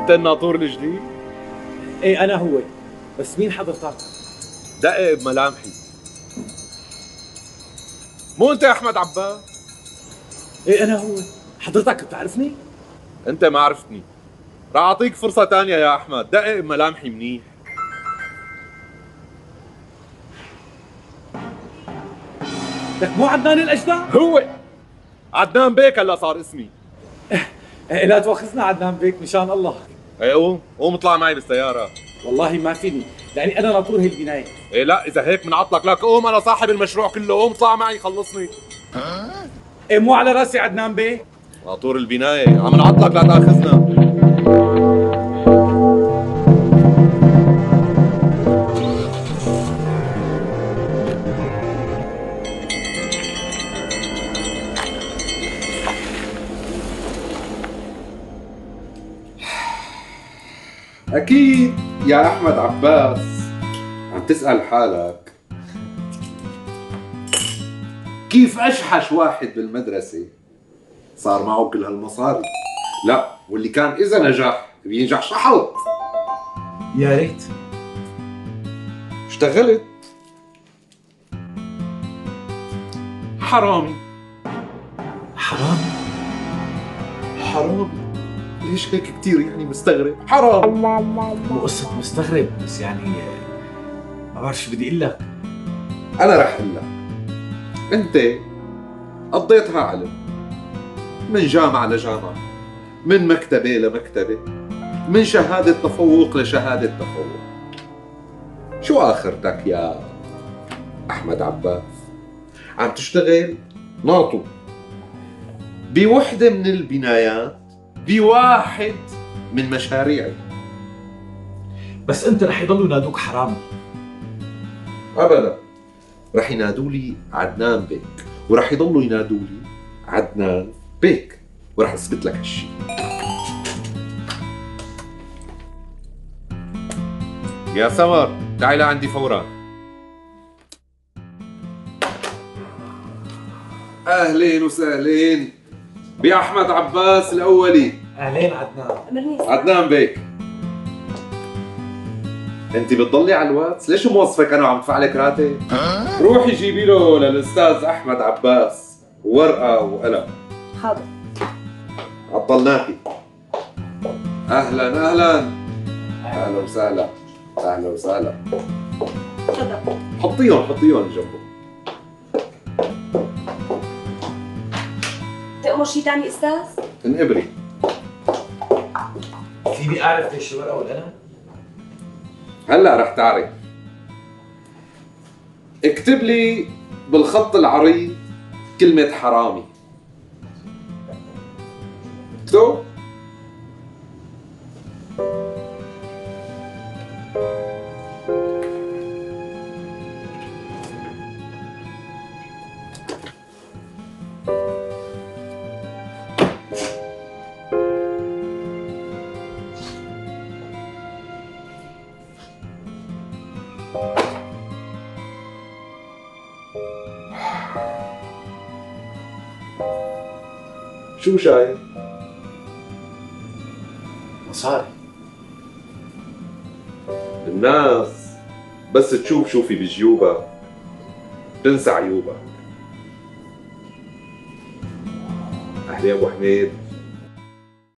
انت الناطور الجديد؟ ايه انا هو. بس مين حضرتك؟ دقق بملامحي. مو انت يا احمد عباس؟ ايه انا هو. حضرتك بتعرفني؟ انت ما عرفتني. راح اعطيك فرصة تانية يا احمد، دقق بملامحي منيح. لك مو عدنان الاجدع؟ هو عدنان بيك هلا صار اسمي. إيه لا تواخذنا عدنان بيك مشان الله. ايه قوم قوم اطلع معي بالسيارة. والله ما فيني لاني انا ناطور هي البنايه. ايه لا اذا هيك من عطلك، لك قوم انا صاحب المشروع كله، قوم اطلع معي خلصني. ايه مو على راسي عدنان بيك. ناطور البناية عم نعطلك لا تاخذنا. أكيد يا أحمد عباس عم تسأل حالك كيف أشحش واحد بالمدرسة صار معه كل هالمصاري؟ لا، واللي كان إذا نجح بينجح شحط. يا ريت. اشتغلت حرامي. حرام. حرام. ليش هيك كتير يعني مستغرب؟ حرام. مو قصه مستغرب بس يعني ما بعرف شو بدي اقول لك. أنا رح أقول لك، أنت قضيتها علم من جامعة لجامعة، من مكتبة لمكتبة، من شهادة تفوق لشهادة تفوق. شو آخرتك يا أحمد عباس؟ عم تشتغل ناطو بوحدة من البنايات بواحد من مشاريعي. بس انت رح يضلوا ينادوك حرامي. أبدا، رح ينادولي عدنان بيك، ورح يضلوا ينادولي عدنان بيك، ورح اثبت لك هالشي. يا سمر تعي لعندي فورا. اهلين وسهلين بأحمد عباس الأولي. اهلين عدنان. أمرني عدنان بيك، انت بتضلي على الواتس؟ ليش موظفك انا وعم ادفع لك راتب؟ روحي جيبي له للاستاذ احمد عباس ورقه وقلم. حاضر. عطلناكي. اهلا اهلا اهلا وسهلا اهلا وسهلا. تفضل. حطيهم جنبه. تأمر شي تاني أستاذ؟ انقبري. فيني اعرف ليش الورقه والقلم؟ هلا رح تعرف. اكتب لي بالخط العريض كلمة حرامي. اكتب. شو شايف؟ مصاري. الناس بس تشوف شو في بجيوبك تنسى عيوبك. أهلين أبو حميد.